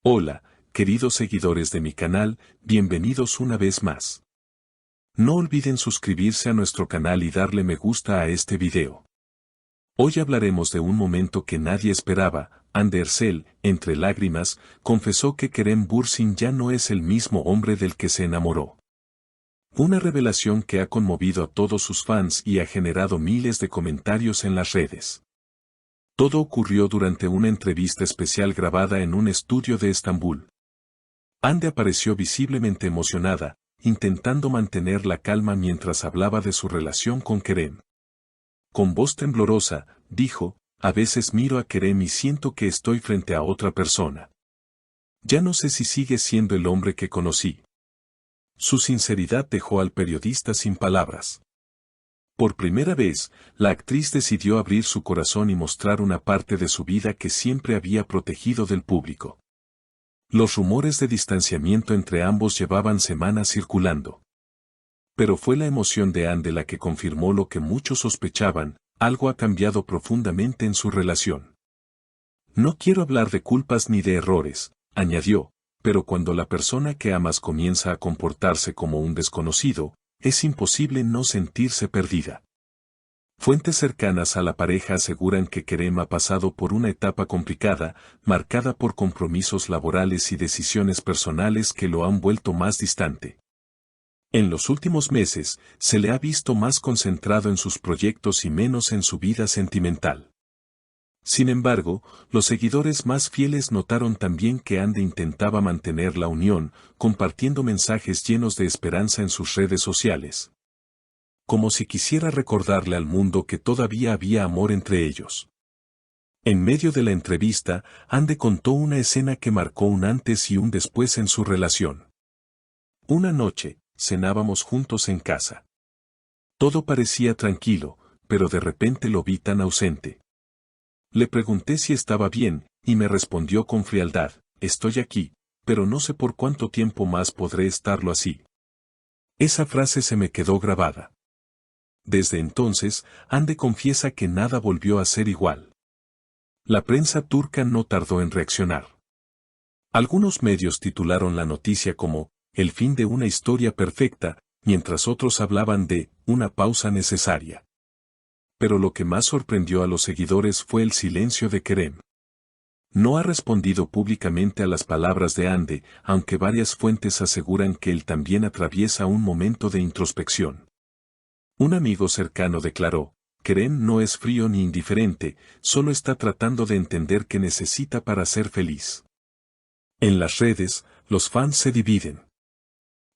Hola, queridos seguidores de mi canal, bienvenidos una vez más. No olviden suscribirse a nuestro canal y darle me gusta a este video. Hoy hablaremos de un momento que nadie esperaba. Andersel, entre lágrimas, confesó que Kerem Bürsin ya no es el mismo hombre del que se enamoró. Una revelación que ha conmovido a todos sus fans y ha generado miles de comentarios en las redes. Todo ocurrió durante una entrevista especial grabada en un estudio de Estambul. Hande apareció visiblemente emocionada, intentando mantener la calma mientras hablaba de su relación con Kerem. Con voz temblorosa, dijo, a veces miro a Kerem y siento que estoy frente a otra persona. Ya no sé si sigue siendo el hombre que conocí. Su sinceridad dejó al periodista sin palabras. Por primera vez, la actriz decidió abrir su corazón y mostrar una parte de su vida que siempre había protegido del público. Los rumores de distanciamiento entre ambos llevaban semanas circulando. Pero fue la emoción de Hande la que confirmó lo que muchos sospechaban: algo ha cambiado profundamente en su relación. No quiero hablar de culpas ni de errores, añadió, pero cuando la persona que amas comienza a comportarse como un desconocido, es imposible no sentirse perdida. Fuentes cercanas a la pareja aseguran que Kerem ha pasado por una etapa complicada, marcada por compromisos laborales y decisiones personales que lo han vuelto más distante. En los últimos meses, se le ha visto más concentrado en sus proyectos y menos en su vida sentimental. Sin embargo, los seguidores más fieles notaron también que Hande intentaba mantener la unión, compartiendo mensajes llenos de esperanza en sus redes sociales. Como si quisiera recordarle al mundo que todavía había amor entre ellos. En medio de la entrevista, Hande contó una escena que marcó un antes y un después en su relación. Una noche, cenábamos juntos en casa. Todo parecía tranquilo, pero de repente lo vi tan ausente. Le pregunté si estaba bien, y me respondió con frialdad, estoy aquí, pero no sé por cuánto tiempo más podré estarlo así. Esa frase se me quedó grabada. Desde entonces, Hande confiesa que nada volvió a ser igual. La prensa turca no tardó en reaccionar. Algunos medios titularon la noticia como, el fin de una historia perfecta, mientras otros hablaban de, una pausa necesaria. Pero lo que más sorprendió a los seguidores fue el silencio de Kerem. No ha respondido públicamente a las palabras de Hande, aunque varias fuentes aseguran que él también atraviesa un momento de introspección. Un amigo cercano declaró, Kerem no es frío ni indiferente, solo está tratando de entender qué necesita para ser feliz. En las redes, los fans se dividen.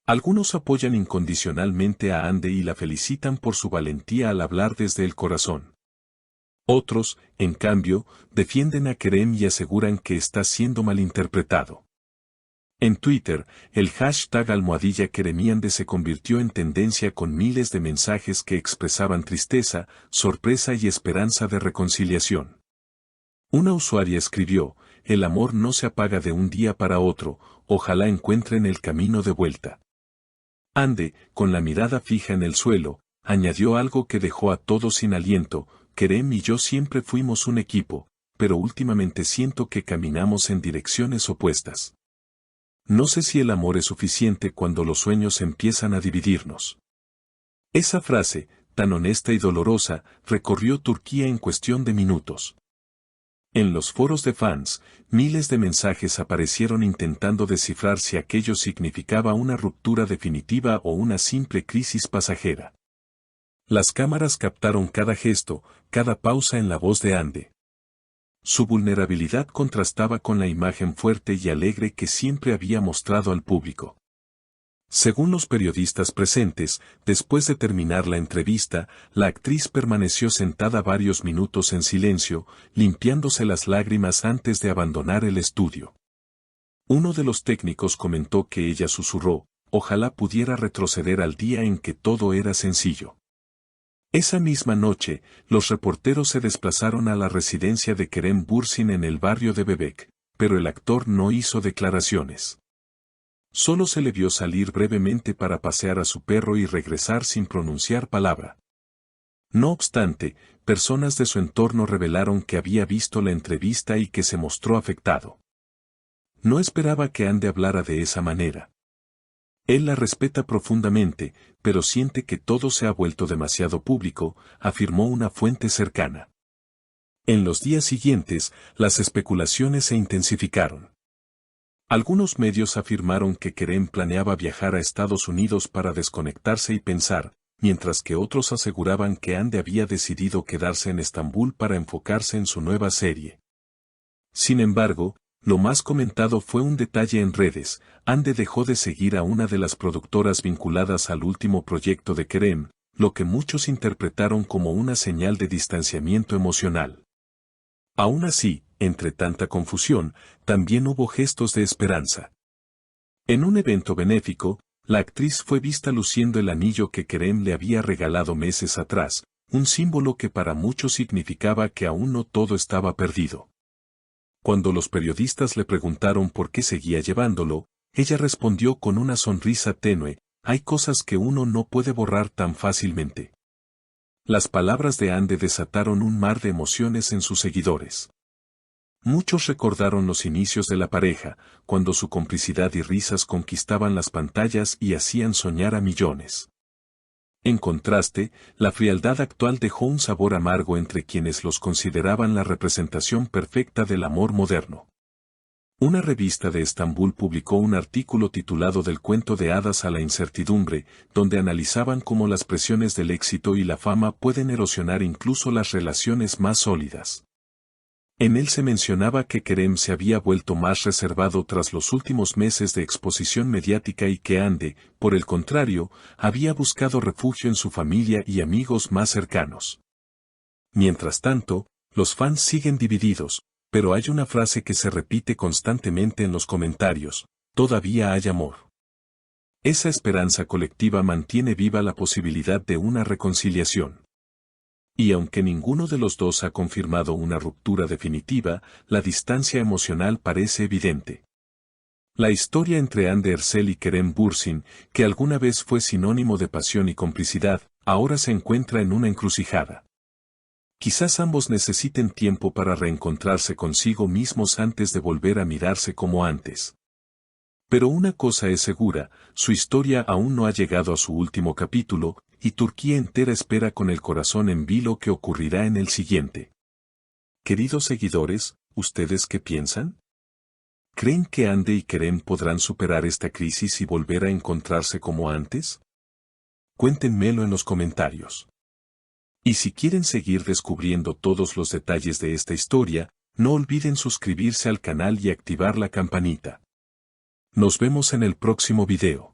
Algunos apoyan incondicionalmente a Hande y la felicitan por su valentía al hablar desde el corazón. Otros, en cambio, defienden a Kerem y aseguran que está siendo malinterpretado. En Twitter, el hashtag #Keremiande se convirtió en tendencia con miles de mensajes que expresaban tristeza, sorpresa y esperanza de reconciliación. Una usuaria escribió, el amor no se apaga de un día para otro, ojalá encuentren el camino de vuelta. Hande, con la mirada fija en el suelo, añadió algo que dejó a todos sin aliento, Kerem y yo siempre fuimos un equipo, pero últimamente siento que caminamos en direcciones opuestas. No sé si el amor es suficiente cuando los sueños empiezan a dividirnos. Esa frase, tan honesta y dolorosa, recorrió Turquía en cuestión de minutos. En los foros de fans, miles de mensajes aparecieron intentando descifrar si aquello significaba una ruptura definitiva o una simple crisis pasajera. Las cámaras captaron cada gesto, cada pausa en la voz de Hande. Su vulnerabilidad contrastaba con la imagen fuerte y alegre que siempre había mostrado al público. Según los periodistas presentes, después de terminar la entrevista, la actriz permaneció sentada varios minutos en silencio, limpiándose las lágrimas antes de abandonar el estudio. Uno de los técnicos comentó que ella susurró, ojalá pudiera retroceder al día en que todo era sencillo. Esa misma noche, los reporteros se desplazaron a la residencia de Kerem Bürsin en el barrio de Bebek, pero el actor no hizo declaraciones. Solo se le vio salir brevemente para pasear a su perro y regresar sin pronunciar palabra. No obstante, personas de su entorno revelaron que había visto la entrevista y que se mostró afectado. no esperaba que Ande hablara de esa manera. Él la respeta profundamente, pero siente que todo se ha vuelto demasiado público, afirmó una fuente cercana. En los días siguientes, las especulaciones se intensificaron. Algunos medios afirmaron que Kerem planeaba viajar a Estados Unidos para desconectarse y pensar, mientras que otros aseguraban que Ande había decidido quedarse en Estambul para enfocarse en su nueva serie. Sin embargo, lo más comentado fue un detalle en redes: Ande dejó de seguir a una de las productoras vinculadas al último proyecto de Kerem, lo que muchos interpretaron como una señal de distanciamiento emocional. Aún así, entre tanta confusión, también hubo gestos de esperanza. En un evento benéfico, la actriz fue vista luciendo el anillo que Kerem le había regalado meses atrás, un símbolo que para muchos significaba que aún no todo estaba perdido. Cuando los periodistas le preguntaron por qué seguía llevándolo, ella respondió con una sonrisa tenue: hay cosas que uno no puede borrar tan fácilmente. Las palabras de Ande desataron un mar de emociones en sus seguidores. Muchos recordaron los inicios de la pareja, cuando su complicidad y risas conquistaban las pantallas y hacían soñar a millones. En contraste, la frialdad actual dejó un sabor amargo entre quienes los consideraban la representación perfecta del amor moderno. Una revista de Estambul publicó un artículo titulado Del cuento de hadas a la incertidumbre, donde analizaban cómo las presiones del éxito y la fama pueden erosionar incluso las relaciones más sólidas. En él se mencionaba que Kerem se había vuelto más reservado tras los últimos meses de exposición mediática y que Ande, por el contrario, había buscado refugio en su familia y amigos más cercanos. Mientras tanto, los fans siguen divididos, pero hay una frase que se repite constantemente en los comentarios: todavía hay amor. Esa esperanza colectiva mantiene viva la posibilidad de una reconciliación. Y aunque ninguno de los dos ha confirmado una ruptura definitiva, la distancia emocional parece evidente. La historia entre Ande Erçel y Kerem Bürsin, que alguna vez fue sinónimo de pasión y complicidad, ahora se encuentra en una encrucijada. Quizás ambos necesiten tiempo para reencontrarse consigo mismos antes de volver a mirarse como antes. Pero una cosa es segura: su historia aún no ha llegado a su último capítulo, y Turquía entera espera con el corazón en vilo qué ocurrirá en el siguiente. Queridos seguidores, ¿ustedes qué piensan? ¿Creen que Ande y Kerem podrán superar esta crisis y volver a encontrarse como antes? Cuéntenmelo en los comentarios. Y si quieren seguir descubriendo todos los detalles de esta historia, no olviden suscribirse al canal y activar la campanita. Nos vemos en el próximo video.